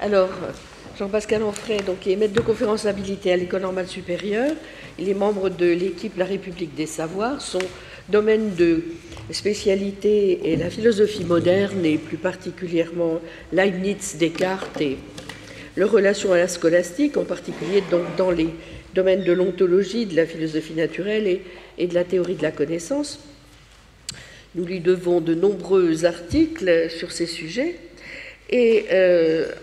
Alors, Jean-Pascal Onfray, donc, est maître de conférence habilité à l'École normale supérieure. Il est membre de l'équipe La République des Savoirs. Son domaine de spécialité est la philosophie moderne et plus particulièrement Leibniz, Descartes et leur relation à la scolastique, en particulier donc dans les domaines de l'ontologie, de la philosophie naturelle et de la théorie de la connaissance. Nous lui devons de nombreux articles sur ces sujets et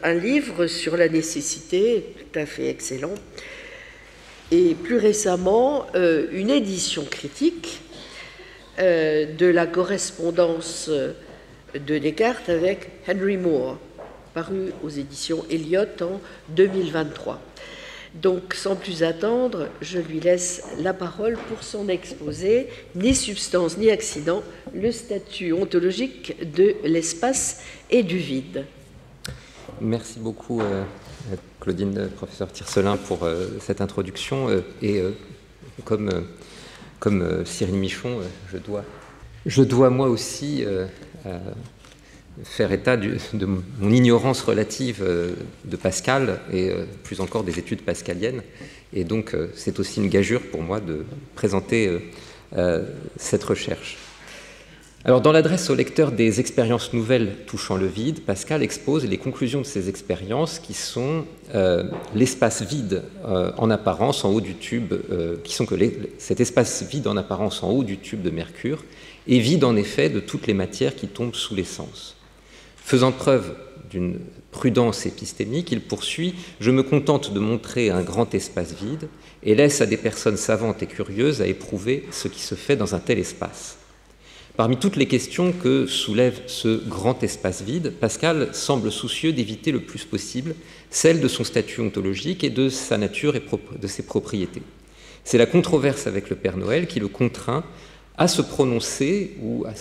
un livre sur la nécessité, tout à fait excellent, et plus récemment une édition critique de la correspondance de Descartes avec Henry Moore, paru aux éditions Eliot en 2023. Donc, sans plus attendre, je lui laisse la parole pour son exposé « Ni substance ni accident, le statut ontologique de l'espace et du vide ». Merci beaucoup, Claudine, professeur Tiercelin, pour cette introduction. Comme Cyril Michon, je dois moi aussi faire état de mon ignorance relative de Pascal et plus encore des études pascaliennes. Et donc, c'est aussi une gageure pour moi de présenter cette recherche. Alors, dans l'adresse au lecteur des expériences nouvelles touchant le vide, Pascal expose les conclusions de ces expériences qui sont l'espace vide en apparence en haut du tube, cet espace vide en apparence en haut du tube de Mercure est vide en effet de toutes les matières qui tombent sous l'essence. Faisant preuve d'une prudence épistémique, il poursuit « Je me contente de montrer un grand espace vide et laisse à des personnes savantes et curieuses à éprouver ce qui se fait dans un tel espace. » Parmi toutes les questions que soulève ce grand espace vide, Pascal semble soucieux d'éviter le plus possible celle de son statut ontologique et de sa nature et de ses propriétés. C'est la controverse avec le Père Noël qui le contraint à se prononcer ou à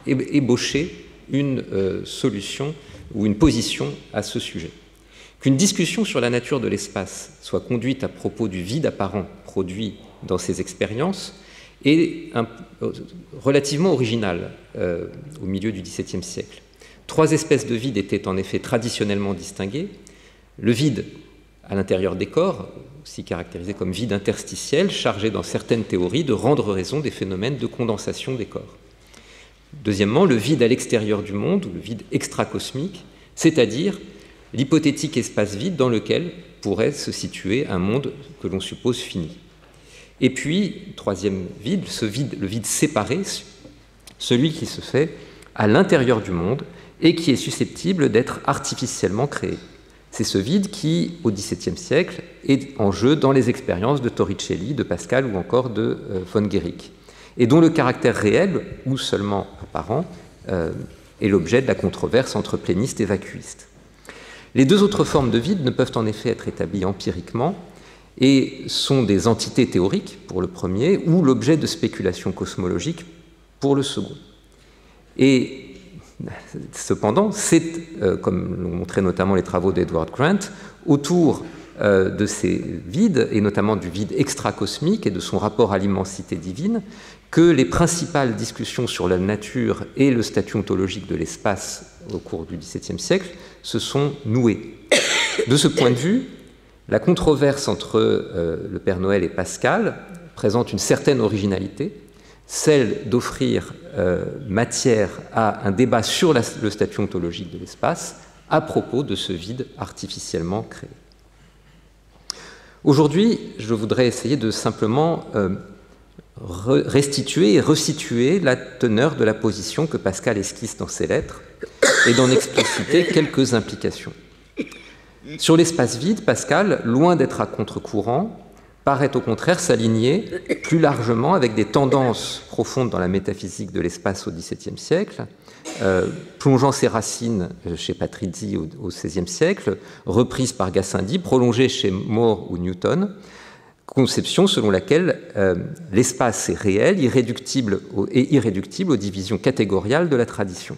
ébaucher une solution ou une position à ce sujet. Qu'une discussion sur la nature de l'espace soit conduite à propos du vide apparent produit dans ces expériences est relativement original au milieu du XVIIe siècle. Trois espèces de vide étaient en effet traditionnellement distinguées. Le vide à l'intérieur des corps, aussi caractérisé comme vide interstitiel, chargé dans certaines théories de rendre raison des phénomènes de condensation des corps. Deuxièmement, le vide à l'extérieur du monde, ou le vide extracosmique, c'est-à-dire l'hypothétique espace vide dans lequel pourrait se situer un monde que l'on suppose fini. Et puis, troisième vide, le vide séparé, celui qui se fait à l'intérieur du monde et qui est susceptible d'être artificiellement créé. C'est ce vide qui, au XVIIe siècle, est en jeu dans les expériences de Torricelli, de Pascal ou encore de von Guericke, et dont le caractère réel, ou seulement apparent, est l'objet de la controverse entre plénistes et vacuistes. Les deux autres formes de vide ne peuvent en effet être établies empiriquement et sont des entités théoriques pour le premier ou l'objet de spéculations cosmologiques pour le second. Et cependant, c'est, comme l'ont montré notamment les travaux d'Edward Grant, autour de ces vides, et notamment du vide extracosmique et de son rapport à l'immensité divine, que les principales discussions sur la nature et le statut ontologique de l'espace au cours du XVIIe siècle se sont nouées. De ce point de vue, la controverse entre le Père Noël et Pascal présente une certaine originalité, celle d'offrir matière à un débat sur le statut ontologique de l'espace à propos de ce vide artificiellement créé. Aujourd'hui, je voudrais essayer de simplement restituer et resituer la teneur de la position que Pascal esquisse dans ses lettres et d'en expliciter quelques implications. Sur l'espace vide, Pascal, loin d'être à contre-courant, paraît au contraire s'aligner plus largement avec des tendances profondes dans la métaphysique de l'espace au XVIIe siècle, plongeant ses racines chez Patrizzi au XVIe siècle, reprises par Gassendi, prolongées chez Moore ou Newton, conception selon laquelle l'espace est réel, irréductible aux divisions catégoriales de la tradition.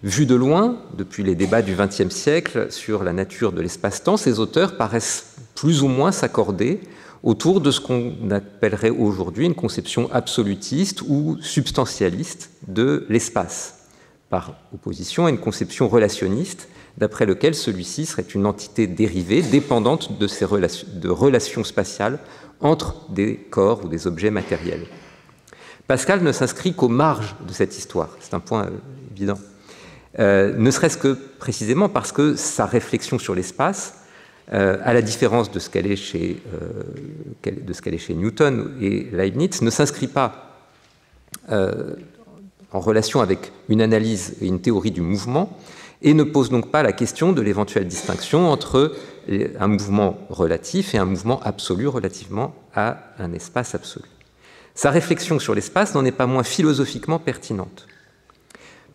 Vu de loin, depuis les débats du XXe siècle sur la nature de l'espace-temps, ces auteurs paraissent plus ou moins s'accorder autour de ce qu'on appellerait aujourd'hui une conception absolutiste ou substantialiste de l'espace. par opposition à une conception relationniste d'après lequel celui-ci serait une entité dérivée, dépendante de relations spatiales entre des corps ou des objets matériels. Pascal ne s'inscrit qu'aux marges de cette histoire, c'est un point évident, ne serait-ce que précisément parce que sa réflexion sur l'espace, à la différence de ce qu'elle est chez Newton et Leibniz, ne s'inscrit pas en relation avec une analyse et une théorie du mouvement, et ne pose donc pas la question de l'éventuelle distinction entre un mouvement relatif et un mouvement absolu relativement à un espace absolu. Sa réflexion sur l'espace n'en est pas moins philosophiquement pertinente.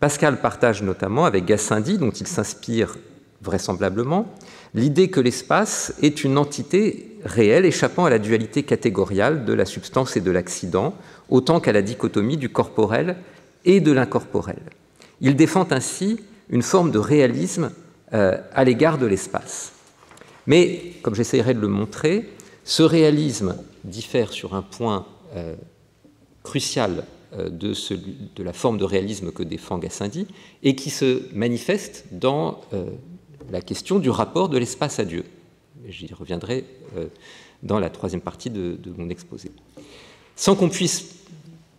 Pascal partage notamment avec Gassendi, dont il s'inspire vraisemblablement, l'idée que l'espace est une entité réelle échappant à la dualité catégoriale de la substance et de l'accident, autant qu'à la dichotomie du corporel et de l'incorporel. Il défend ainsi une forme de réalisme à l'égard de l'espace. Mais, comme j'essaierai de le montrer, ce réalisme diffère sur un point crucial de la forme de réalisme que défend Gassendi et qui se manifeste dans la question du rapport de l'espace à Dieu. J'y reviendrai dans la troisième partie de mon exposé. Sans qu'on puisse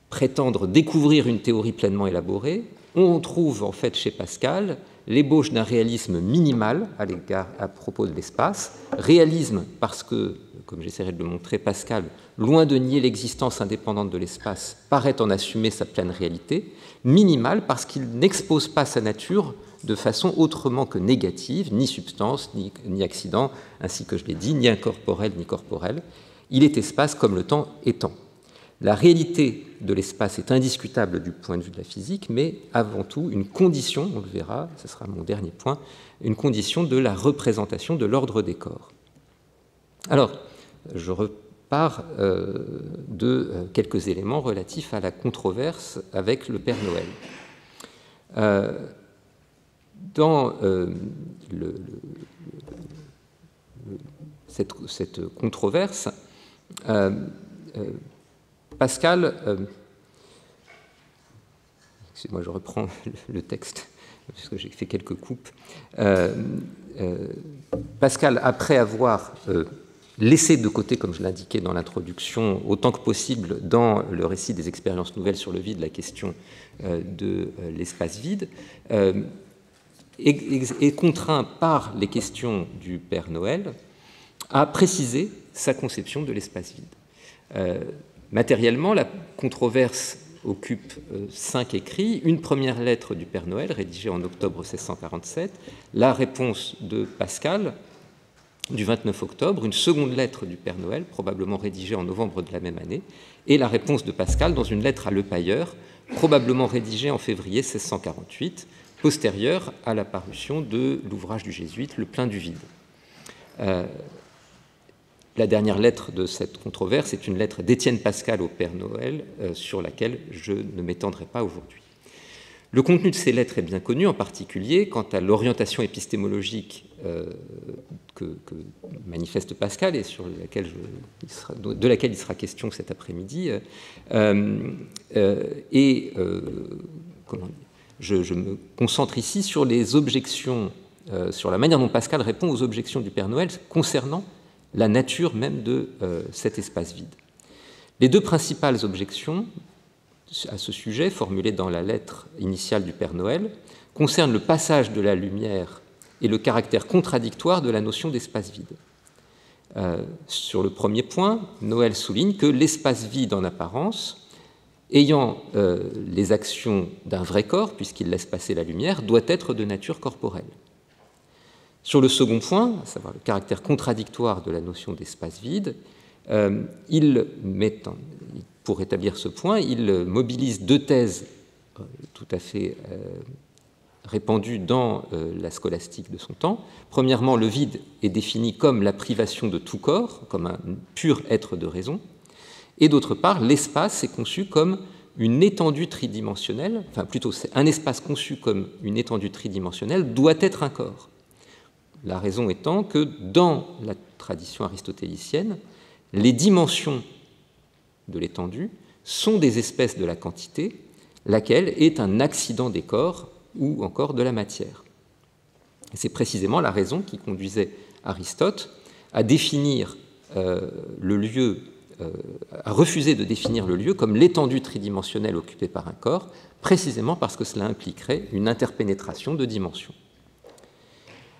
prétendre découvrir une théorie pleinement élaborée, on trouve en fait chez Pascal l'ébauche d'un réalisme minimal à propos de l'espace, réalisme parce que, comme j'essaierai de le montrer, Pascal, loin de nier l'existence indépendante de l'espace, paraît en assumer sa pleine réalité, minimal parce qu'il n'expose pas sa nature de façon autrement que négative, ni substance, ni accident, ainsi que je l'ai dit, ni incorporel, ni corporel. Il est espace comme le temps est temps. La réalité de l'espace est indiscutable du point de vue de la physique, mais avant tout une condition, on le verra, ce sera mon dernier point, une condition de la représentation de l'ordre des corps. Alors, je repars de quelques éléments relatifs à la controverse avec le Père Noël. Dans cette controverse, Pascal, excusez-moi, je reprends le texte, parce que j'ai fait quelques coupes. Pascal, après avoir laissé de côté, comme je l'indiquais dans l'introduction, autant que possible dans le récit des expériences nouvelles sur le vide, la question de l'espace vide, est contraint par les questions du Père Noël à préciser sa conception de l'espace vide. Matériellement, la controverse occupe 5 écrits, une première lettre du Père Noël, rédigée en octobre 1647, la réponse de Pascal du 29 octobre, une seconde lettre du Père Noël, probablement rédigée en novembre de la même année, et la réponse de Pascal dans une lettre à Le Pailleur, probablement rédigée en février 1648, postérieure à la parution de l'ouvrage du jésuite, Le plein du vide. La dernière lettre de cette controverse est une lettre d'Étienne Pascal au Père Noël, sur laquelle je ne m'étendrai pas aujourd'hui. Le contenu de ces lettres est bien connu, en particulier quant à l'orientation épistémologique que manifeste Pascal et de laquelle il sera question cet après-midi. Je me concentre ici sur les objections, sur la manière dont Pascal répond aux objections du Père Noël concernant la nature même de cet espace vide. Les deux principales objections à ce sujet, formulées dans la lettre initiale du Père Noël, concernent le passage de la lumière et le caractère contradictoire de la notion d'espace vide. Sur le premier point, Noël souligne que l'espace vide en apparence, ayant les actions d'un vrai corps, puisqu'il laisse passer la lumière, doit être de nature corporelle. Sur le second point, à savoir le caractère contradictoire de la notion d'espace vide, pour établir ce point, il mobilise deux thèses tout à fait répandues dans la scolastique de son temps. Premièrement, le vide est défini comme la privation de tout corps, comme un pur être de raison. Et d'autre part, l'espace est conçu comme une étendue tridimensionnelle, enfin plutôt un espace conçu comme une étendue tridimensionnelle doit être un corps. La raison étant que dans la tradition aristotélicienne, les dimensions de l'étendue sont des espèces de la quantité, laquelle est un accident des corps ou encore de la matière. C'est précisément la raison qui conduisait Aristote à définir le lieu, à refuser de définir le lieu comme l'étendue tridimensionnelle occupée par un corps, précisément parce que cela impliquerait une interpénétration de dimensions.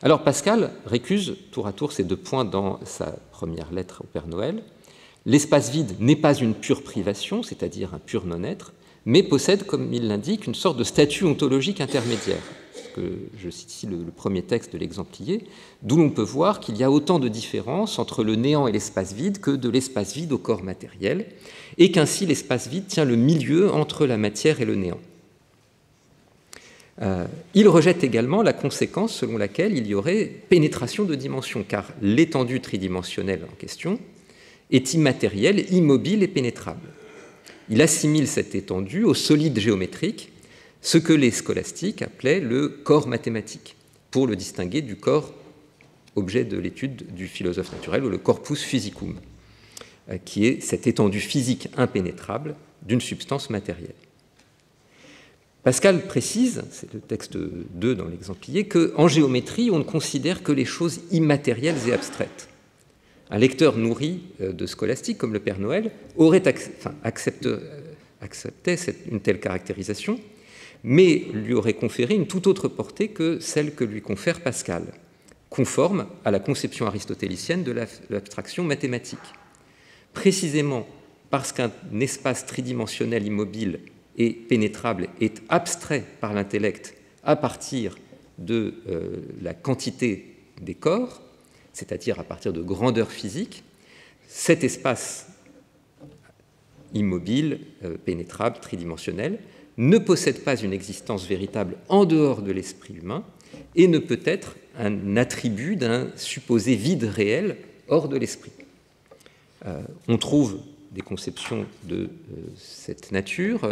Alors Pascal récuse tour à tour ces deux points dans sa première lettre au Père Noël. L'espace vide n'est pas une pure privation, c'est-à-dire un pur non-être, mais possède, comme il l'indique, une sorte de statut ontologique intermédiaire. Je cite ici le premier texte de l'exemplier, d'où l'on peut voir qu'il y a autant de différences entre le néant et l'espace vide que de l'espace vide au corps matériel, et qu'ainsi l'espace vide tient le milieu entre la matière et le néant. Il rejette également la conséquence selon laquelle il y aurait pénétration de dimensions, car l'étendue tridimensionnelle en question est immatérielle, immobile et pénétrable. Il assimile cette étendue au solide géométrique, ce que les scolastiques appelaient le corps mathématique, pour le distinguer du corps objet de l'étude du philosophe naturel, ou le corpus physicum, qui est cette étendue physique impénétrable d'une substance matérielle. Pascal précise, c'est le texte 2 dans l'exemplier, qu'en géométrie, on ne considère que les choses immatérielles et abstraites. Un lecteur nourri de scolastique, comme le Père Noël, aurait accepté une telle caractérisation, mais lui aurait conféré une toute autre portée que celle que lui confère Pascal, conforme à la conception aristotélicienne de l'abstraction mathématique. Précisément parce qu'un espace tridimensionnel immobile et pénétrable est abstrait par l'intellect à partir de la quantité des corps, c'est-à-dire à partir de grandeur physique, cet espace immobile, pénétrable, tridimensionnel, ne possède pas une existence véritable en dehors de l'esprit humain et ne peut être un attribut d'un supposé vide réel hors de l'esprit. On trouve des conceptions de cette nature,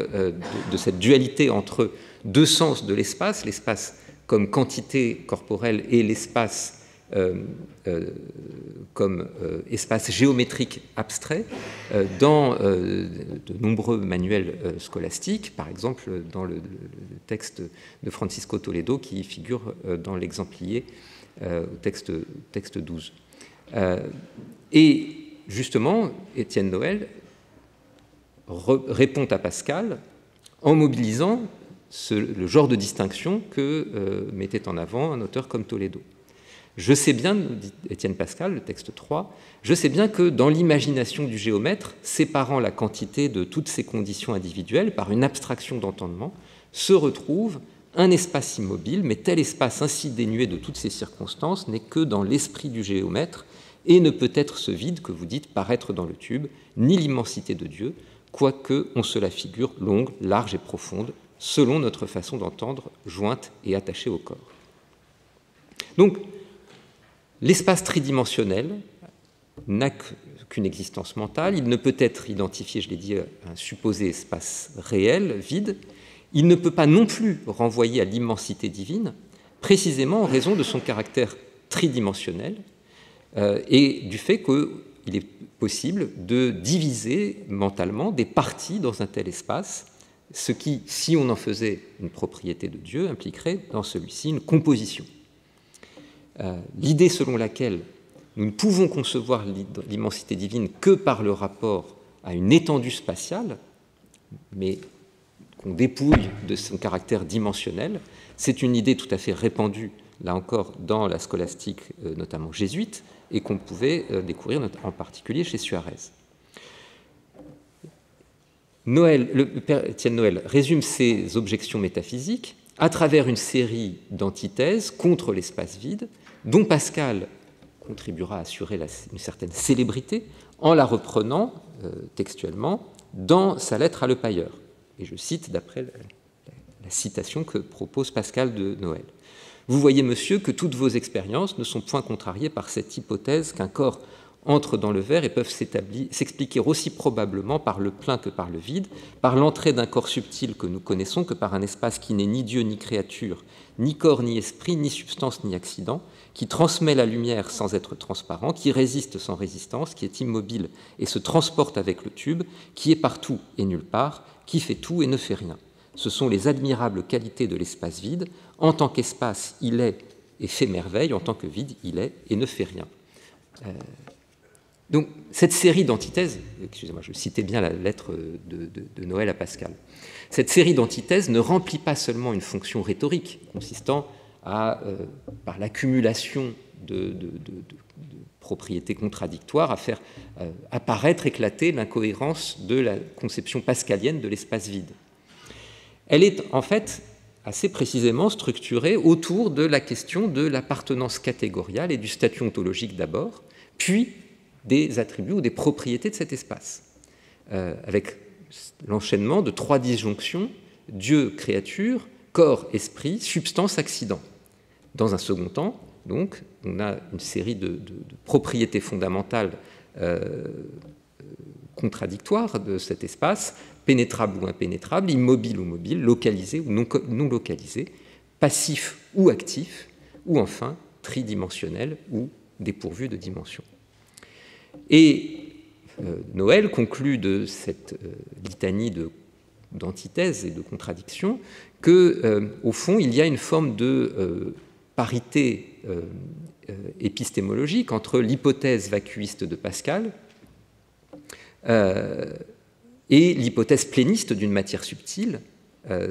de cette dualité entre deux sens de l'espace, l'espace comme quantité corporelle et l'espace comme espace géométrique abstrait, dans de nombreux manuels scolastiques, par exemple dans le texte de Francisco Toledo qui figure dans l'exemplier au texte 12. Et justement, Étienne Noël répond à Pascal en mobilisant le genre de distinction que mettait en avant un auteur comme Toledo. Je sais bien, dit Étienne Pascal, le texte 3, je sais bien que dans l'imagination du géomètre, séparant la quantité de toutes ces conditions individuelles par une abstraction d'entendement, se retrouve un espace immobile, mais tel espace ainsi dénué de toutes ces circonstances n'est que dans l'esprit du géomètre et ne peut être ce vide que vous dites paraître dans le tube, ni l'immensité de Dieu, quoique on se la figure longue, large et profonde, selon notre façon d'entendre, jointe et attachée au corps. Donc, l'espace tridimensionnel n'a qu'une existence mentale, il ne peut être identifié, je l'ai dit, à un supposé espace réel, vide, il ne peut pas non plus renvoyer à l'immensité divine, précisément en raison de son caractère tridimensionnel et du fait qu'il est possible de diviser mentalement des parties dans un tel espace, ce qui, si on en faisait une propriété de Dieu, impliquerait dans celui-ci une composition. L'idée selon laquelle nous ne pouvons concevoir l'immensité divine que par le rapport à une étendue spatiale, mais qu'on dépouille de son caractère dimensionnel, c'est une idée tout à fait répandue, là encore, dans la scolastique, notamment jésuite, et qu'on pouvait découvrir en particulier chez Suarez. Le père Étienne Noël résume ses objections métaphysiques à travers une série d'antithèses contre l'espace vide, dont Pascal contribuera à assurer une certaine célébrité en la reprenant textuellement dans sa lettre à Le Pailleur. Et je cite d'après la citation que propose Pascal de Noël. « Vous voyez, monsieur, que toutes vos expériences ne sont point contrariées par cette hypothèse qu'un corps entre dans le verre et peuvent s'expliquer aussi probablement par le plein que par le vide, par l'entrée d'un corps subtil que nous connaissons que par un espace qui n'est ni Dieu ni créature, ni corps ni esprit, ni substance ni accident, qui transmet la lumière sans être transparent, qui résiste sans résistance, qui est immobile et se transporte avec le tube, qui est partout et nulle part, qui fait tout et ne fait rien. ce sont les admirables qualités de l'espace vide. En tant qu'espace, il est et fait merveille, en tant que vide, il est et ne fait rien. Donc, cette série d'antithèses, excusez-moi, je citais bien la lettre de Noël à Pascal, cette série d'antithèses ne remplit pas seulement une fonction rhétorique, consistant à, par l'accumulation de propriétés contradictoires, à faire apparaître, éclater l'incohérence de la conception pascalienne de l'espace vide. Elle est en fait assez précisément structurée autour de la question de l'appartenance catégoriale et du statut ontologique d'abord, puis des attributs ou des propriétés de cet espace, avec l'enchaînement de 3 disjonctions, Dieu, créature, corps, esprit, substance, accident. Dans un second temps, donc, on a une série de propriétés fondamentales contradictoires de cet espace, pénétrable ou impénétrable, immobile ou mobile, localisé ou non localisé, passif ou actif, ou enfin tridimensionnel ou dépourvu de dimension. Et Noël conclut de cette litanie d'antithèses et de contradictions que, au fond, il y a une forme de parité épistémologique entre l'hypothèse vacuiste de Pascal et l'hypothèse pléniste d'une matière subtile,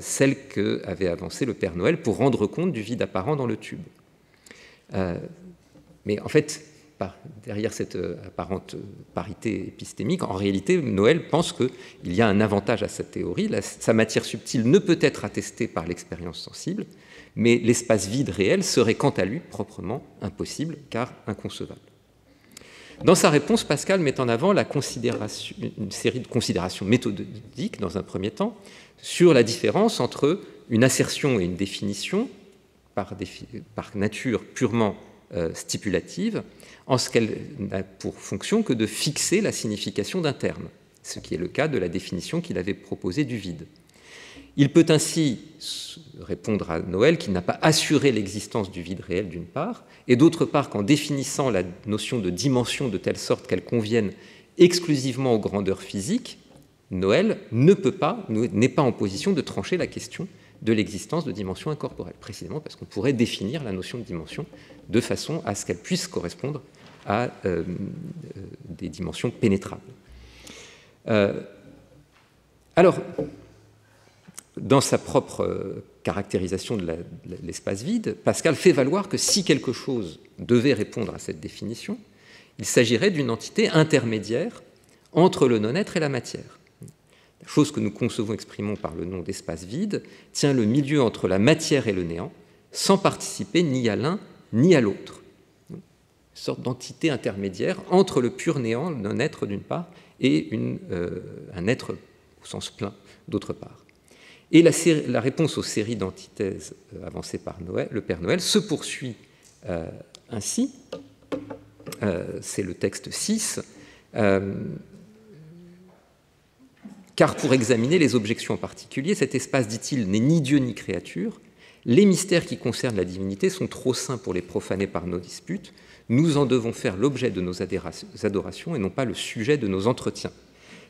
celle qu'avait avancée le Père Noël pour rendre compte du vide apparent dans le tube. Mais en fait, derrière cette apparente parité épistémique, en réalité, Noël pense qu'il y a un avantage à sa théorie. Sa matière subtile ne peut être attestée par l'expérience sensible, mais l'espace vide réel serait quant à lui proprement impossible, car inconcevable. Dans sa réponse, Pascal met en avant une série de considérations méthodiques, dans un premier temps, sur la différence entre une assertion et une définition, par nature purement stipulative, en ce qu'elle n'a pour fonction que de fixer la signification d'un terme, ce qui est le cas de la définition qu'il avait proposée du vide. Il peut ainsi répondre à Noël qu'il n'a pas assuré l'existence du vide réel d'une part, et d'autre part qu'en définissant la notion de dimension de telle sorte qu'elle convienne exclusivement aux grandeurs physiques, Noël n'est pas en position de trancher la question de l'existence de dimensions incorporelles, précisément parce qu'on pourrait définir la notion de dimension de façon à ce qu'elle puisse correspondre à des dimensions pénétrables. Alors, dans sa propre caractérisation de l'espace vide, Pascal fait valoir que si quelque chose devait répondre à cette définition, il s'agirait d'une entité intermédiaire entre le non-être et la matière. La chose que nous concevons, exprimons par le nom d'espace vide, tient le milieu entre la matière et le néant, sans participer ni à l'un ni à l'autre. Une sorte d'entité intermédiaire entre le pur néant, le non-être d'une part, et un être au sens plein d'autre part. Et la réponse aux séries d'antithèses avancées par le Père Noël se poursuit ainsi, c'est le texte 6, car pour examiner les objections en particulier, cet espace, dit-il, n'est ni Dieu ni créature, les mystères qui concernent la divinité sont trop saints pour les profaner par nos disputes, nous en devons faire l'objet de nos adorations et non pas le sujet de nos entretiens,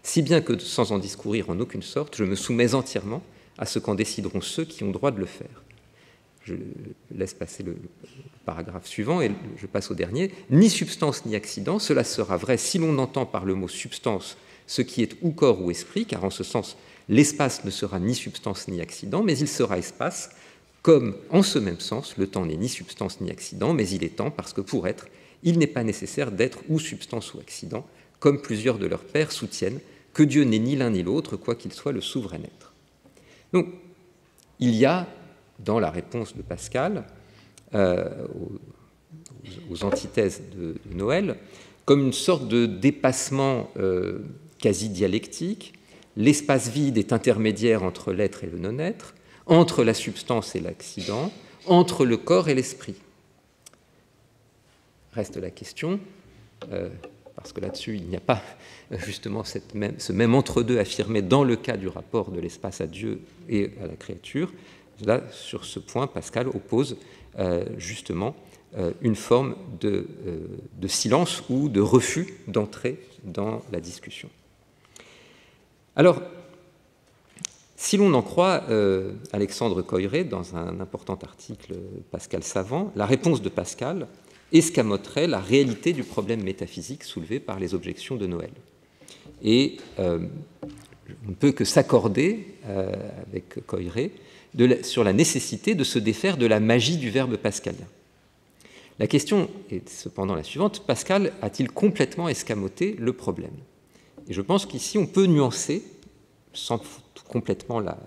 si bien que, sans en discourir en aucune sorte, je me soumets entièrement à ce qu'en décideront ceux qui ont droit de le faire. Je laisse passer le paragraphe suivant et je passe au dernier. Ni substance ni accident, cela sera vrai si l'on entend par le mot substance ce qui est ou corps ou esprit, car en ce sens, l'espace ne sera ni substance ni accident, mais il sera espace, comme en ce même sens, le temps n'est ni substance ni accident, mais il est temps parce que pour être, il n'est pas nécessaire d'être ou substance ou accident, comme plusieurs de leurs pères soutiennent que Dieu n'est ni l'un ni l'autre, quoiqu'il soit le souverain être. Donc, il y a, dans la réponse de Pascal aux antithèses de Noël, comme une sorte de dépassement quasi dialectique. L'espace vide est intermédiaire entre l'être et le non-être, entre la substance et l'accident, entre le corps et l'esprit. Reste la question, parce que là-dessus, il n'y a pas justement ce même entre-deux affirmé dans le cas du rapport de l'espace à Dieu et à la créature. Là, sur ce point, Pascal oppose justement une forme de silence ou de refus d'entrer dans la discussion. Alors, si Si l'on en croit Alexandre Coiré, dans un important article Pascal Savant, la réponse de Pascal escamoterait la réalité du problème métaphysique soulevé par les objections de Noël. Et on ne peut que s'accorder avec Coiré sur la nécessité de se défaire de la magie du verbe pascalien. La question est cependant la suivante: Pascal a-t-il complètement escamoté le problème? Et je pense qu'ici on peut nuancer, sans complètement la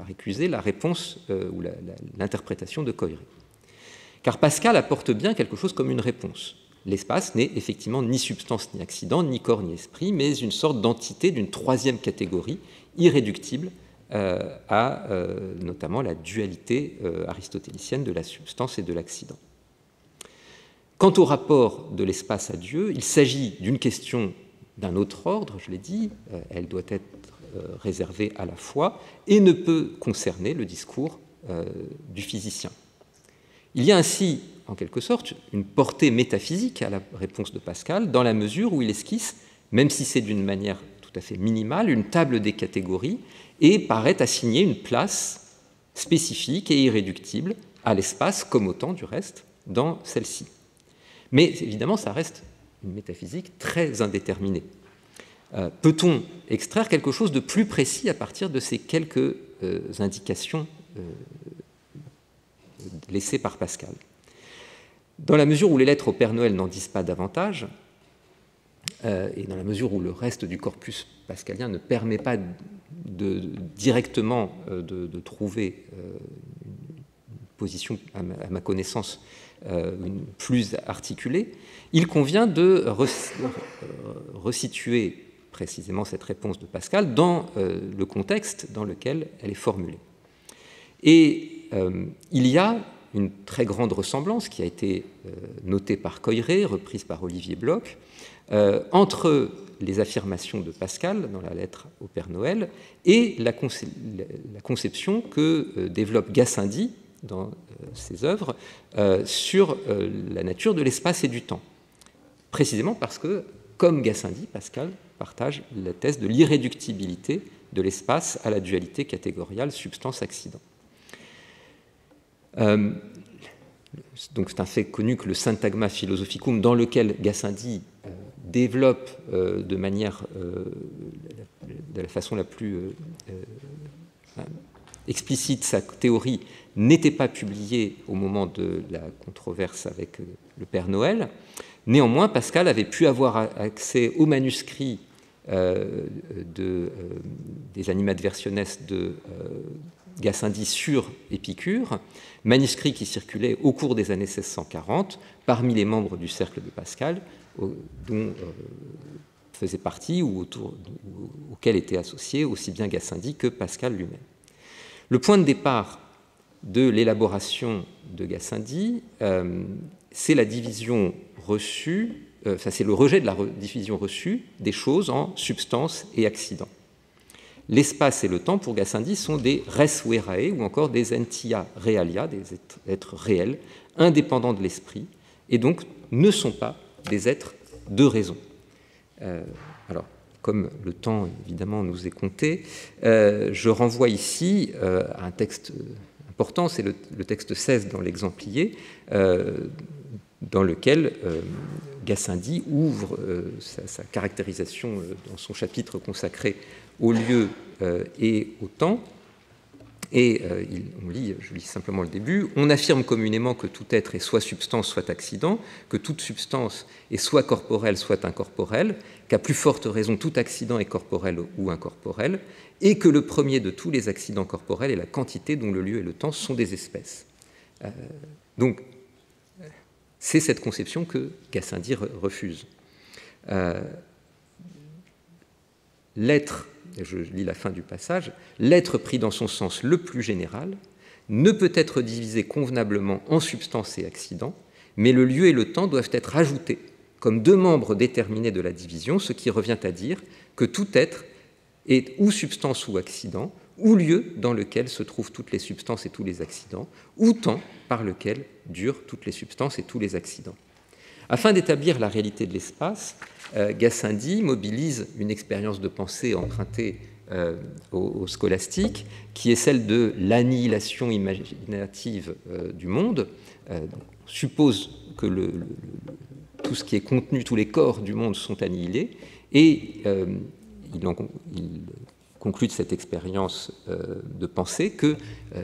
récuser, la réponse ou l'interprétation de Coiré. Car Pascal apporte bien quelque chose comme une réponse. L'espace n'est effectivement ni substance ni accident, ni corps ni esprit, mais une sorte d'entité d'une troisième catégorie, irréductible à notamment la dualité aristotélicienne de la substance et de l'accident. Quant au rapport de l'espace à Dieu, il s'agit d'une question d'un autre ordre, je l'ai dit, elle doit être réservée à la foi et ne peut concerner le discours du physicien. Il y a ainsi, en quelque sorte, une portée métaphysique à la réponse de Pascal, dans la mesure où il esquisse, même si c'est d'une manière tout à fait minimale, une table des catégories et paraît assigner une place spécifique et irréductible à l'espace, comme au temps du reste, dans celle-ci. Mais évidemment, ça reste une métaphysique très indéterminée. Peut-on extraire quelque chose de plus précis à partir de ces quelques indications laissées par Pascal? Dans la mesure où les lettres au Père Noël n'en disent pas davantage, et dans la mesure où le reste du corpus pascalien ne permet pas directement de trouver une position, à ma connaissance, plus articulée, il convient de resituer précisément cette réponse de Pascal dans le contexte dans lequel elle est formulée. Et il y a une très grande ressemblance qui a été notée par Coiré, reprise par Olivier Bloch, entre les affirmations de Pascal dans la lettre au Père Noël et la conception que développe Gassendi dans ses œuvres sur la nature de l'espace et du temps. Précisément parce que, comme Gassendi, Pascal partage la thèse de l'irréductibilité de l'espace à la dualité catégoriale substance-accident. Donc c'est un fait connu que le Syntagma Philosophicum, dans lequel Gassendi développe de la façon la plus explicite sa théorie, n'était pas publié au moment de la controverse avec le Père Noël. Néanmoins, Pascal avait pu avoir accès aux manuscrits des Animad Versiones de Gassendi sur Épicure, manuscrits qui circulaient au cours des années 1640 parmi les membres du cercle de Pascal, dont faisait partie ou auquel étaient associés aussi bien Gassendi que Pascal lui-même. Le point de départ de l'élaboration de Gassendi, c'est la division reçue, c'est le rejet de la division reçue des choses en substance et accident. L'espace et le temps, pour Gassendi, sont des res verae, ou encore des entia realia, des êtres réels, indépendants de l'esprit, et donc ne sont pas des êtres de raison. Alors, comme le temps, évidemment, nous est compté, je renvoie ici à un texte important, c'est le texte 16 dans l'exemplier, dans lequel Gassendi ouvre sa caractérisation dans son chapitre consacré au lieu et au temps. Et je lis simplement le début. On affirme communément que tout être est soit substance, soit accident, que toute substance est soit corporelle, soit incorporelle, qu'à plus forte raison tout accident est corporel ou incorporel, et que le premier de tous les accidents corporels est la quantité dont le lieu et le temps sont des espèces. Donc, c'est cette conception que Gassendi refuse. L'être, je lis la fin du passage, l'être pris dans son sens le plus général ne peut être divisé convenablement en substance et accident, mais le lieu et le temps doivent être ajoutés comme deux membres déterminés de la division, ce qui revient à dire que tout être est ou substance ou accident, ou lieu dans lequel se trouvent toutes les substances et tous les accidents, ou temps par lequel durent toutes les substances et tous les accidents. Afin d'établir la réalité de l'espace, Gassendi mobilise une expérience de pensée empruntée aux scolastiques, qui est celle de l'annihilation imaginative du monde. On suppose que tout ce qui est contenu, tous les corps du monde sont annihilés, et il conclut de cette expérience de pensée que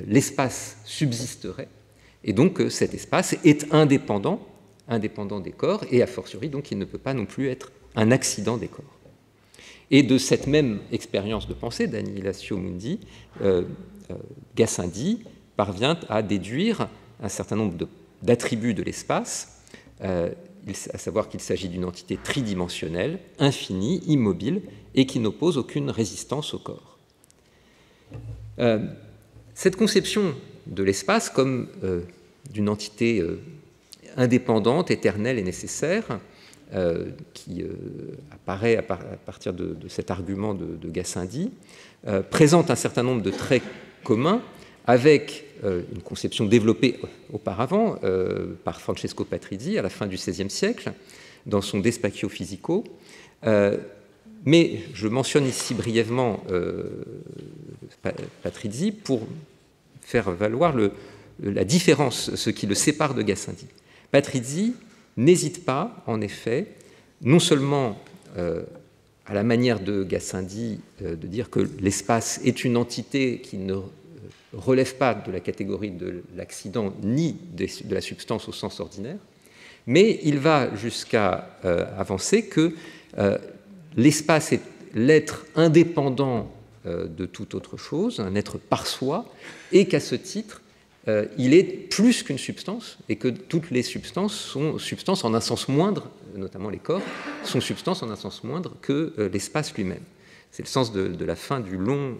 l'espace subsisterait, et donc cet espace est indépendant des corps, et a fortiori, donc il ne peut pas non plus être un accident des corps. Et de cette même expérience de pensée, d'annihilatio mundi, Gassendi parvient à déduire un certain nombre d'attributs de l'espace, à savoir qu'il s'agit d'une entité tridimensionnelle, infinie, immobile, et qui n'oppose aucune résistance au corps. Cette conception de l'espace comme d'une entité indépendante, éternelle et nécessaire, qui apparaît à partir de cet argument de Gassendi, présente un certain nombre de traits communs avec une conception développée auparavant par Francesco Patrizzi à la fin du XVIe siècle, dans son De Spatio Physico. Mais je mentionne ici brièvement Patrizzi pour faire valoir la différence, ce qui le sépare de Gassendi. Patrizzi n'hésite pas, en effet, non seulement à la manière de Gassendi, de dire que l'espace est une entité qui ne relève pas de la catégorie de l'accident ni de la substance au sens ordinaire, mais il va jusqu'à avancer que l'espace est l'être indépendant de toute autre chose, un être par soi, et qu'à ce titre, il est plus qu'une substance, et que toutes les substances sont substances en un sens moindre, notamment les corps, sont substances en un sens moindre que l'espace lui-même. C'est le sens de la fin du long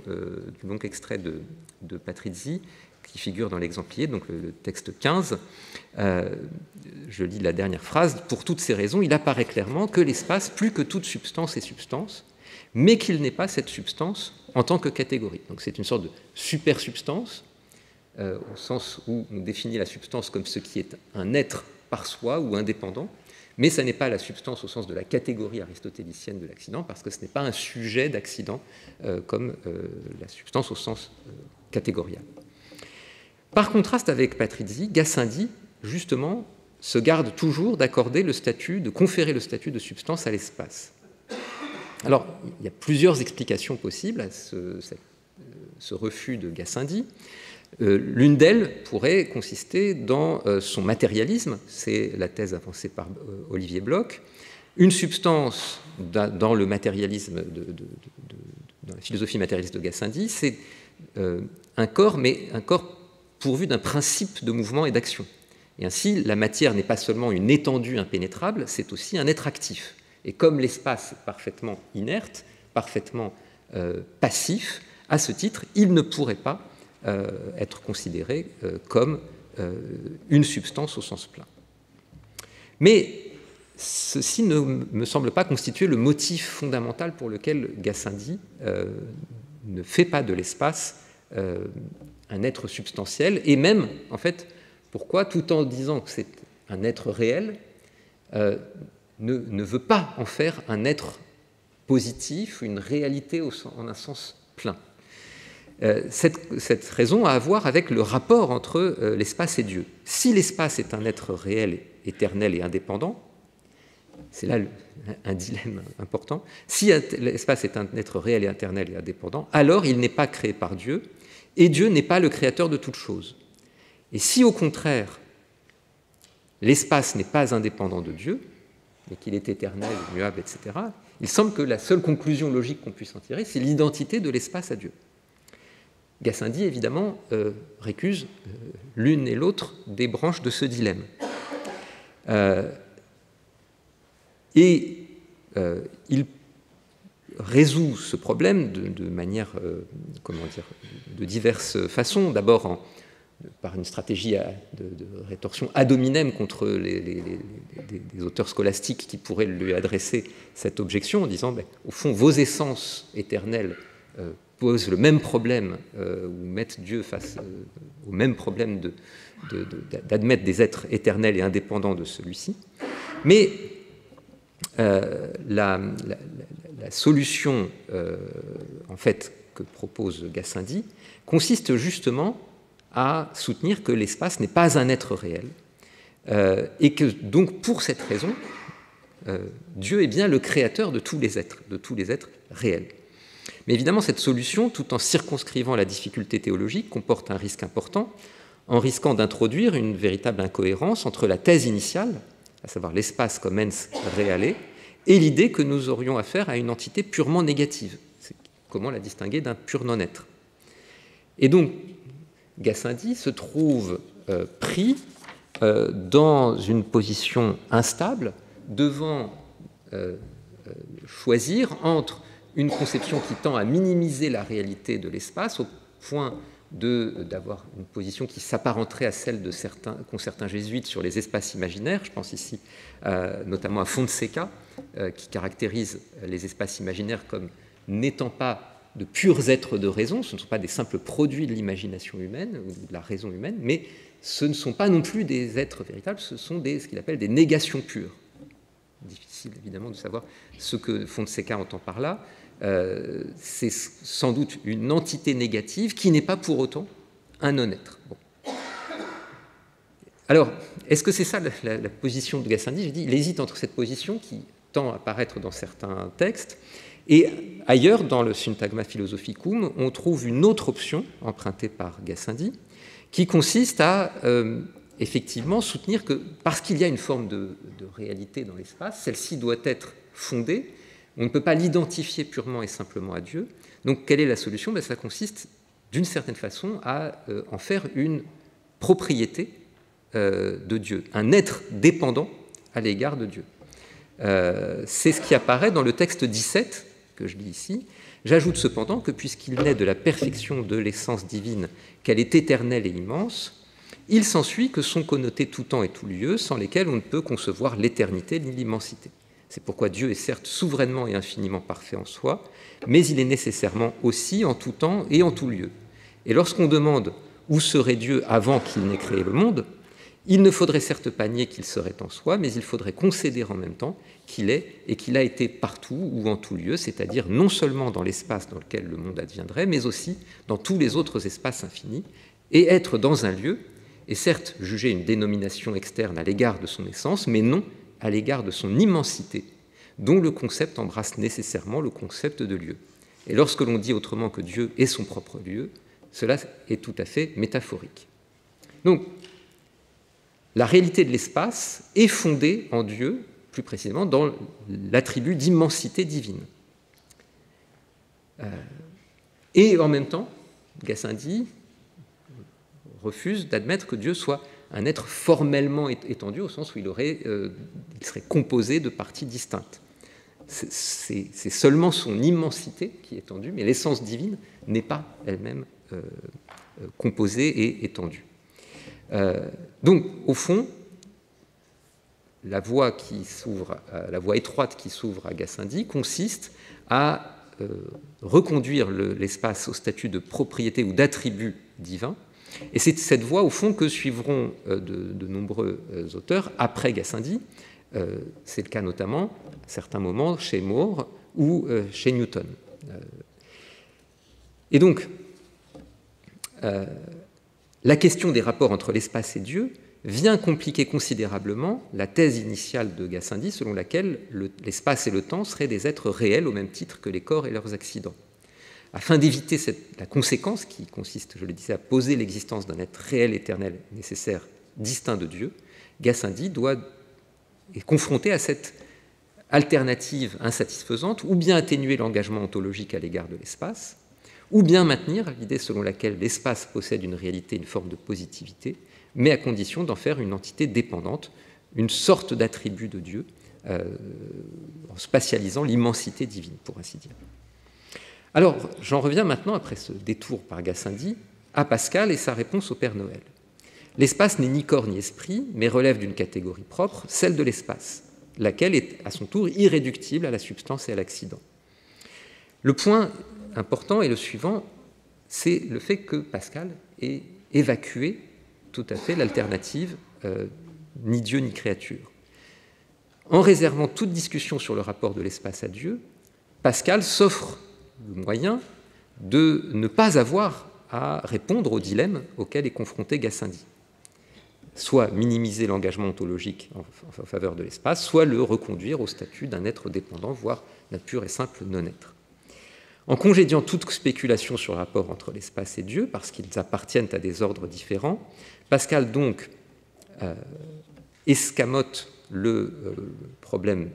extrait de Patrizzi, qui figure dans l'exemplier, donc le texte 15. Je lis la dernière phrase. « Pour toutes ces raisons, il apparaît clairement que l'espace, plus que toute substance, est substance, mais qu'il n'est pas cette substance en tant que catégorie. » Donc c'est une sorte de supersubstance, au sens où on définit la substance comme ce qui est un être par soi ou indépendant, mais ça n'est pas la substance au sens de la catégorie aristotélicienne de l'accident, parce que ce n'est pas un sujet d'accident comme la substance au sens catégorial. Par contraste avec Patrizzi, Gassendi, justement, se garde toujours d'accorder le statut, de conférer le statut de substance à l'espace. Alors, il y a plusieurs explications possibles à ce refus de Gassendi. L'une d'elles pourrait consister dans son matérialisme, c'est la thèse avancée par Olivier Bloch. Une substance dans le matérialisme, dans la philosophie matérialiste de Gassendi, c'est un corps, mais un corps pourvu d'un principe de mouvement et d'action. Et ainsi, la matière n'est pas seulement une étendue impénétrable, c'est aussi un être actif. Et comme l'espace est parfaitement inerte, parfaitement passif, à ce titre, il ne pourrait pas être considéré comme une substance au sens plein. Mais ceci ne me semble pas constituer le motif fondamental pour lequel Gassendi ne fait pas de l'espace un être substantiel, et même, en fait, pourquoi, tout en disant que c'est un être réel, ne veut pas en faire un être positif, une réalité en un sens plein. Cette raison a à voir avec le rapport entre l'espace et Dieu. Si l'espace est un être réel, éternel et indépendant, c'est là un dilemme important, si l'espace est un être réel et éternel et indépendant, alors il n'est pas créé par Dieu, et Dieu n'est pas le créateur de toute chose. Et si au contraire, l'espace n'est pas indépendant de Dieu, mais qu'il est éternel, immuable, etc., il semble que la seule conclusion logique qu'on puisse en tirer, c'est l'identité de l'espace à Dieu. Gassendi, évidemment, récuse l'une et l'autre des branches de ce dilemme. Il résout ce problème de manière, de diverses façons. D'abord par une stratégie de rétorsion ad hominem contre des auteurs scolastiques qui pourraient lui adresser cette objection en disant au fond, vos essences éternelles posent le même problème, ou mettent Dieu face au même problème d'admettre des êtres éternels et indépendants de celui-ci. Mais la solution en fait, que propose Gassendi consiste justement à soutenir que l'espace n'est pas un être réel et que donc pour cette raison, Dieu est bien le créateur de tous les êtres réels. Mais évidemment, cette solution, tout en circonscrivant la difficulté théologique, comporte un risque important, en risquant d'introduire une véritable incohérence entre la thèse initiale, à savoir l'espace comme ens reale, et l'idée que nous aurions affaire à une entité purement négative. C'est comment la distinguer d'un pur non-être. Et donc, Gassendi se trouve pris dans une position instable, devant choisir entre une conception qui tend à minimiser la réalité de l'espace au point d'avoir une position qui s'apparenterait à celle qu'ont certains jésuites sur les espaces imaginaires. Je pense ici notamment à Fonseca, qui caractérise les espaces imaginaires comme n'étant pas de purs êtres de raison, ce ne sont pas des simples produits de l'imagination humaine ou de la raison humaine, mais ce ne sont pas non plus des êtres véritables, ce sont ce qu'il appelle des négations pures. Difficile évidemment de savoir ce que Fonseca entend par là. C'est sans doute une entité négative qui n'est pas pour autant un non-être. Bon. Alors, est-ce que c'est ça la position de Gassendi? J'ai dit, il hésite entre cette position qui tend à apparaître dans certains textes, et ailleurs, dans le Syntagma Philosophicum, on trouve une autre option empruntée par Gassendi, qui consiste à effectivement soutenir que, parce qu'il y a une forme de réalité dans l'espace, celle-ci doit être fondée. On ne peut pas l'identifier purement et simplement à Dieu. Donc, quelle est la solution? Ça consiste, d'une certaine façon, à en faire une propriété de Dieu, un être dépendant à l'égard de Dieu. C'est ce qui apparaît dans le texte 17, que je lis ici. J'ajoute cependant que, puisqu'il naît de la perfection de l'essence divine, qu'elle est éternelle et immense, il s'ensuit que sont connotés tout temps et tout lieu, sans lesquels on ne peut concevoir l'éternité ni l'immensité. C'est pourquoi Dieu est certes souverainement et infiniment parfait en soi, mais il est nécessairement aussi en tout temps et en tout lieu. Et lorsqu'on demande où serait Dieu avant qu'il n'ait créé le monde, il ne faudrait certes pas nier qu'il serait en soi, mais il faudrait concéder en même temps qu'il est et qu'il a été partout ou en tout lieu, c'est-à-dire non seulement dans l'espace dans lequel le monde adviendrait, mais aussi dans tous les autres espaces infinis, et être dans un lieu, et certes juger une dénomination externe à l'égard de son essence, mais non à l'égard de son immensité, dont le concept embrasse nécessairement le concept de lieu. Et lorsque l'on dit autrement que Dieu est son propre lieu, cela est tout à fait métaphorique. Donc, la réalité de l'espace est fondée en Dieu, plus précisément dans l'attribut d'immensité divine. Et en même temps, Gassendi refuse d'admettre que Dieu soit un être formellement étendu, au sens où il serait composé de parties distinctes. C'est seulement son immensité qui est étendue, mais l'essence divine n'est pas elle-même composée et étendue. Donc, au fond, la voie étroite qui s'ouvre à Gassendi consiste à reconduire l'espace au statut de propriété ou d'attribut divin. Et c'est cette voie, au fond, que suivront de nombreux auteurs après Gassendi. C'est le cas notamment, à certains moments, chez More ou chez Newton. Et donc, la question des rapports entre l'espace et Dieu vient compliquer considérablement la thèse initiale de Gassendi, selon laquelle l'espace et le temps seraient des êtres réels au même titre que les corps et leurs accidents. Afin d'éviter la conséquence qui consiste, je le disais, à poser l'existence d'un être réel, éternel, nécessaire, distinct de Dieu, Gassendi est confronté à cette alternative insatisfaisante, ou bien atténuer l'engagement ontologique à l'égard de l'espace, ou bien maintenir l'idée selon laquelle l'espace possède une réalité, une forme de positivité, mais à condition d'en faire une entité dépendante, une sorte d'attribut de Dieu, en spatialisant l'immensité divine, pour ainsi dire. Alors, j'en reviens maintenant, après ce détour par Gassendi, à Pascal et sa réponse au Père Noël. L'espace n'est ni corps ni esprit, mais relève d'une catégorie propre, celle de l'espace, laquelle est à son tour irréductible à la substance et à l'accident. Le point important est le suivant, c'est le fait que Pascal ait évacué tout à fait l'alternative ni Dieu ni créature. En réservant toute discussion sur le rapport de l'espace à Dieu, Pascal s'offre le moyen de ne pas avoir à répondre au dilemme auquel est confronté Gassendi. Soit minimiser l'engagement ontologique en faveur de l'espace, soit le reconduire au statut d'un être dépendant, voire d'un pur et simple non-être. En congédiant toute spéculation sur le rapport entre l'espace et Dieu, parce qu'ils appartiennent à des ordres différents, Pascal donc escamote le problème,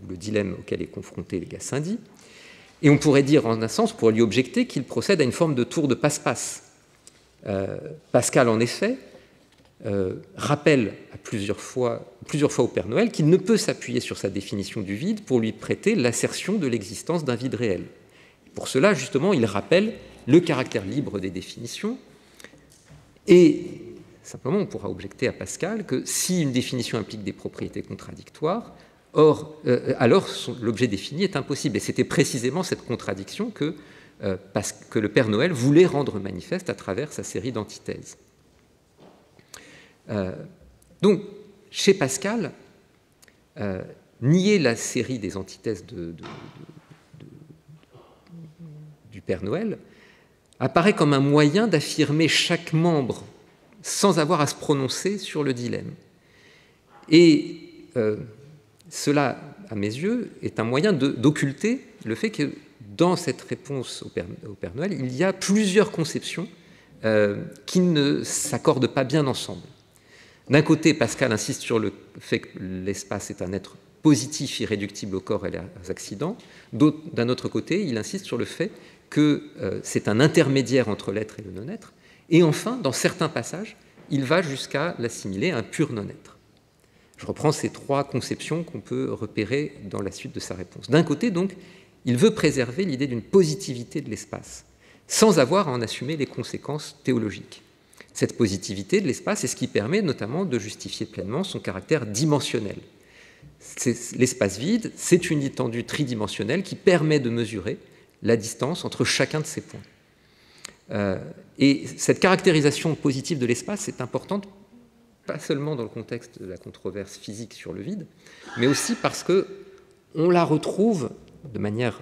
le dilemme auquel est confronté Gassendi, et on pourrait dire, en un sens, pour lui objecter qu'il procède à une forme de tour de passe-passe. Pascal, en effet, rappelle plusieurs fois au Père Noël qu'il ne peut s'appuyer sur sa définition du vide pour lui prêter l'assertion de l'existence d'un vide réel. Pour cela, justement, il rappelle le caractère libre des définitions, et simplement, on pourra objecter à Pascal que si une définition implique des propriétés contradictoires, alors l'objet défini est impossible. Et c'était précisément cette contradiction que le Père Noël voulait rendre manifeste à travers sa série d'antithèses. Donc, chez Pascal, nier la série des antithèses du Père Noël apparaît comme un moyen d'affirmer chaque membre sans avoir à se prononcer sur le dilemme. Et cela, à mes yeux, est un moyen d'occulter le fait que dans cette réponse au Père Noël, il y a plusieurs conceptions qui ne s'accordent pas bien ensemble. D'un côté, Pascal insiste sur le fait que l'espace est un être positif, irréductible au corps et aux accidents. D'un autre côté, il insiste sur le fait que c'est un intermédiaire entre l'être et le non-être. Et enfin, dans certains passages, il va jusqu'à l'assimiler à un pur non-être. Je reprends ces trois conceptions qu'on peut repérer dans la suite de sa réponse. D'un côté, donc, il veut préserver l'idée d'une positivité de l'espace, sans avoir à en assumer les conséquences théologiques. Cette positivité de l'espace est ce qui permet notamment de justifier pleinement son caractère dimensionnel. L'espace vide, c'est une étendue tridimensionnelle qui permet de mesurer la distance entre chacun de ces points. Et cette caractérisation positive de l'espace est importante, pas seulement dans le contexte de la controverse physique sur le vide, mais aussi parce qu'on la retrouve de manière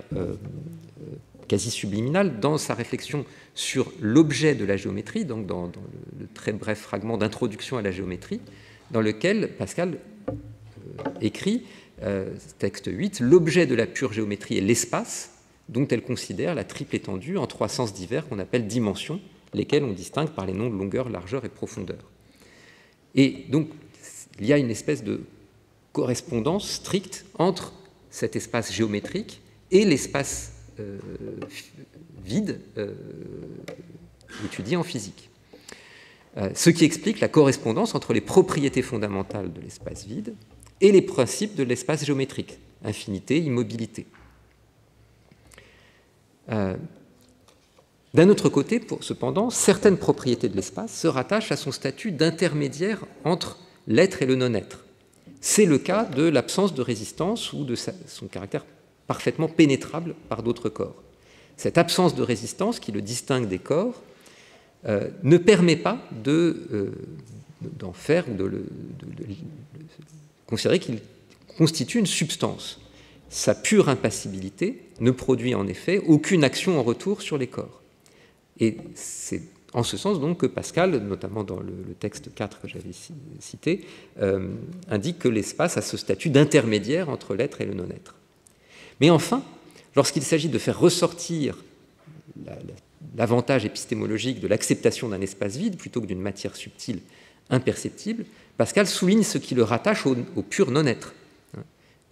quasi subliminale dans sa réflexion sur l'objet de la géométrie, donc dans le très bref fragment d'introduction à la géométrie, dans lequel Pascal écrit, texte 8, « L'objet de la pure géométrie est l'espace, dont elle considère la triple étendue en trois sens divers qu'on appelle dimensions, lesquelles on distingue par les noms de longueur, largeur et profondeur. » Et donc, il y a une espèce de correspondance stricte entre cet espace géométrique et l'espace vide étudié en physique. Ce qui explique la correspondance entre les propriétés fondamentales de l'espace vide et les principes de l'espace géométrique, infinité, immobilité. D'un autre côté, cependant, certaines propriétés de l'espace se rattachent à son statut d'intermédiaire entre l'être et le non-être. C'est le cas de l'absence de résistance ou de son caractère parfaitement pénétrable par d'autres corps. Cette absence de résistance qui le distingue des corps ne permet pas d'en faire, de considérer qu'il constitue une substance. Sa pure impassibilité ne produit en effet aucune action en retour sur les corps. Et c'est en ce sens donc que Pascal, notamment dans le texte 4 que j'avais cité, indique que l'espace a ce statut d'intermédiaire entre l'être et le non-être. Mais enfin, lorsqu'il s'agit de faire ressortir l'avantage épistémologique de l'acceptation d'un espace vide plutôt que d'une matière subtile imperceptible, Pascal souligne ce qui le rattache au pur non-être.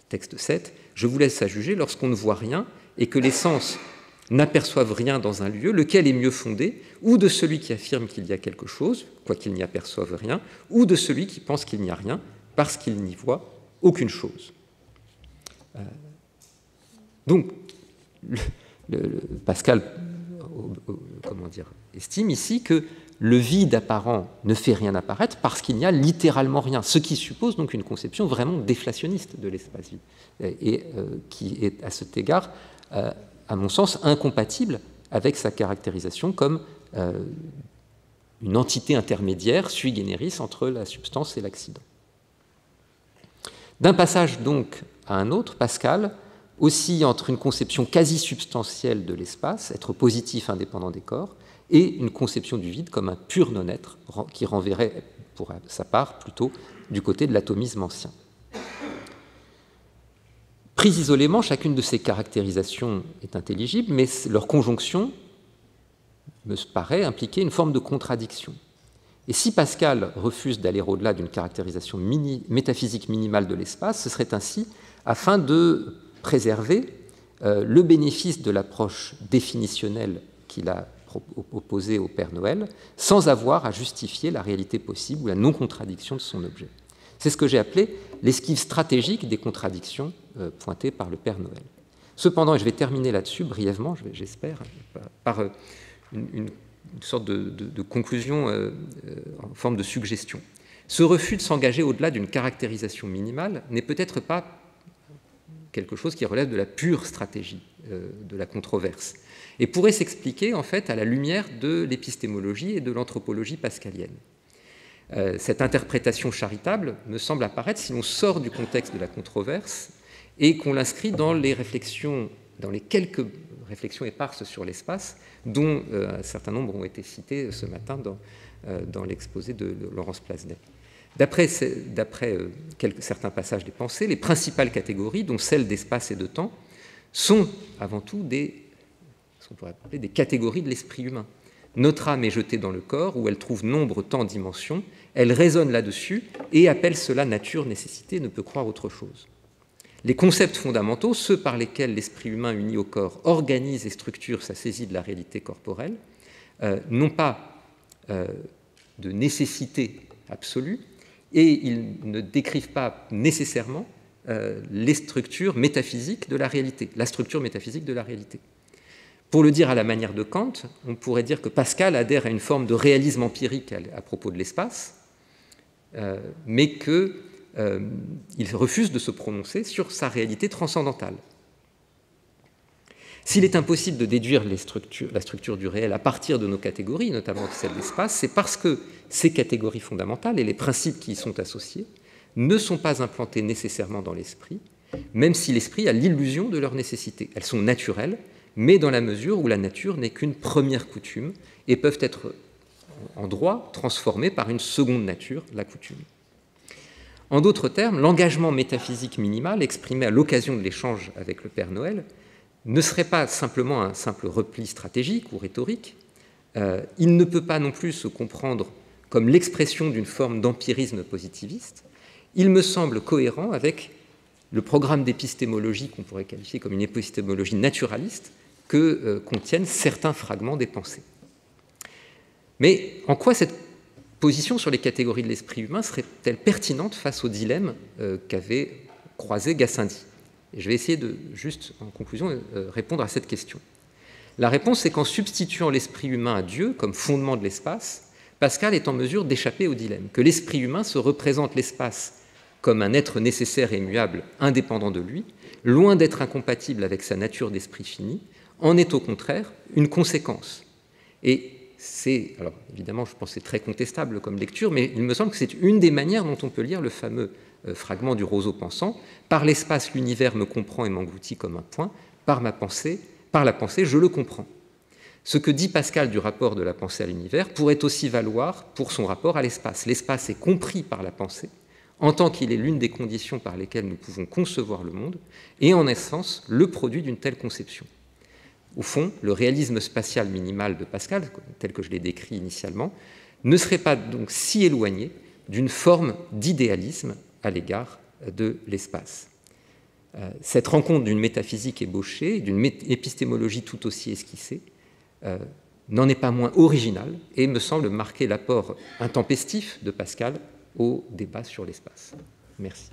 Texte 7, « Je vous laisse à juger lorsqu'on ne voit rien et que les sens n'aperçoivent rien dans un lieu, lequel est mieux fondé, ou de celui qui affirme qu'il y a quelque chose, quoiqu'il n'y aperçoive rien, ou de celui qui pense qu'il n'y a rien, parce qu'il n'y voit aucune chose. » Donc, Pascal estime ici que le vide apparent ne fait rien apparaître parce qu'il n'y a littéralement rien, ce qui suppose donc une conception vraiment déflationniste de l'espace vide, et qui est à cet égard, à mon sens, incompatible avec sa caractérisation comme une entité intermédiaire sui generis entre la substance et l'accident. D'un passage donc à un autre, Pascal oscille entre une conception quasi substantielle de l'espace, être positif indépendant des corps, et une conception du vide comme un pur non-être qui renverrait, pour sa part, plutôt du côté de l'atomisme ancien. Prise isolément, chacune de ces caractérisations est intelligible, mais leur conjonction me paraît impliquer une forme de contradiction. Et si Pascal refuse d'aller au-delà d'une caractérisation métaphysique minimale de l'espace, ce serait ainsi afin de préserver le bénéfice de l'approche définitionnelle qu'il a opposée au Père Noël, sans avoir à justifier la réalité possible ou la non-contradiction de son objet. C'est ce que j'ai appelé l'esquive stratégique des contradictions pointées par le Père Noël. Cependant, et je vais terminer là-dessus brièvement, j'espère, par une sorte de conclusion en forme de suggestion. Ce refus de s'engager au-delà d'une caractérisation minimale n'est peut-être pas quelque chose qui relève de la pure stratégie de la controverse, et pourrait s'expliquer en fait à la lumière de l'épistémologie et de l'anthropologie pascalienne. Cette interprétation charitable me semble apparaître si l'on sort du contexte de la controverse et qu'on l'inscrit dans les réflexions, dans les quelques réflexions éparses sur l'espace, dont un certain nombre ont été cités ce matin dans l'exposé de Laurence Plasnet. D'après certains passages des pensées, les principales catégories, dont celles d'espace et de temps, sont avant tout ce qu'on pourrait appeler des catégories de l'esprit humain. Notre âme est jetée dans le corps, où elle trouve nombre, temps, dimension, elle raisonne là-dessus et appelle cela nature, nécessité, ne peut croire autre chose. Les concepts fondamentaux, ceux par lesquels l'esprit humain uni au corps organise et structure sa saisie de la réalité corporelle, n'ont pas de nécessité absolue et ils ne décrivent pas nécessairement les structures métaphysiques de la réalité, la structure métaphysique de la réalité. Pour le dire à la manière de Kant, on pourrait dire que Pascal adhère à une forme de réalisme empirique à propos de l'espace, mais qu'il refuse de se prononcer sur sa réalité transcendantale. S'il est impossible de déduire la structure du réel à partir de nos catégories, notamment celle d'espace, c'est parce que ces catégories fondamentales et les principes qui y sont associés ne sont pas implantés nécessairement dans l'esprit, même si l'esprit a l'illusion de leur nécessité. Elles sont naturelles, mais dans la mesure où la nature n'est qu'une première coutume et peuvent être en droit transformées par une seconde nature, la coutume. En d'autres termes, l'engagement métaphysique minimal exprimé à l'occasion de l'échange avec le Père Noël ne serait pas simplement un simple repli stratégique ou rhétorique, il ne peut pas non plus se comprendre comme l'expression d'une forme d'empirisme positiviste, il me semble cohérent avec le programme d'épistémologie qu'on pourrait qualifier comme une épistémologie naturaliste que contiennent certains fragments des pensées. Mais en quoi cette position sur les catégories de l'esprit humain serait-elle pertinente face au dilemme qu'avait croisé Gassendi? Et je vais essayer de, juste en conclusion, répondre à cette question. La réponse est qu'en substituant l'esprit humain à Dieu comme fondement de l'espace, Pascal est en mesure d'échapper au dilemme, que l'esprit humain se représente l'espace comme un être nécessaire et immuable, indépendant de lui, loin d'être incompatible avec sa nature d'esprit fini, en est au contraire une conséquence. Et c'est, alors évidemment, je pense que c'est très contestable comme lecture, mais il me semble que c'est une des manières dont on peut lire le fameux fragment du roseau pensant. Par l'espace, l'univers me comprend et m'engloutit comme un point. Par la pensée, je le comprends. Ce que dit Pascal du rapport de la pensée à l'univers pourrait aussi valoir pour son rapport à l'espace. L'espace est compris par la pensée, en tant qu'il est l'une des conditions par lesquelles nous pouvons concevoir le monde, et en essence, le produit d'une telle conception. Au fond, le réalisme spatial minimal de Pascal, tel que je l'ai décrit initialement, ne serait pas donc si éloigné d'une forme d'idéalisme à l'égard de l'espace. Cette rencontre d'une métaphysique ébauchée, d'une épistémologie tout aussi esquissée, n'en est pas moins originale et me semble marquer l'apport intempestif de Pascal au débat sur l'espace. Merci.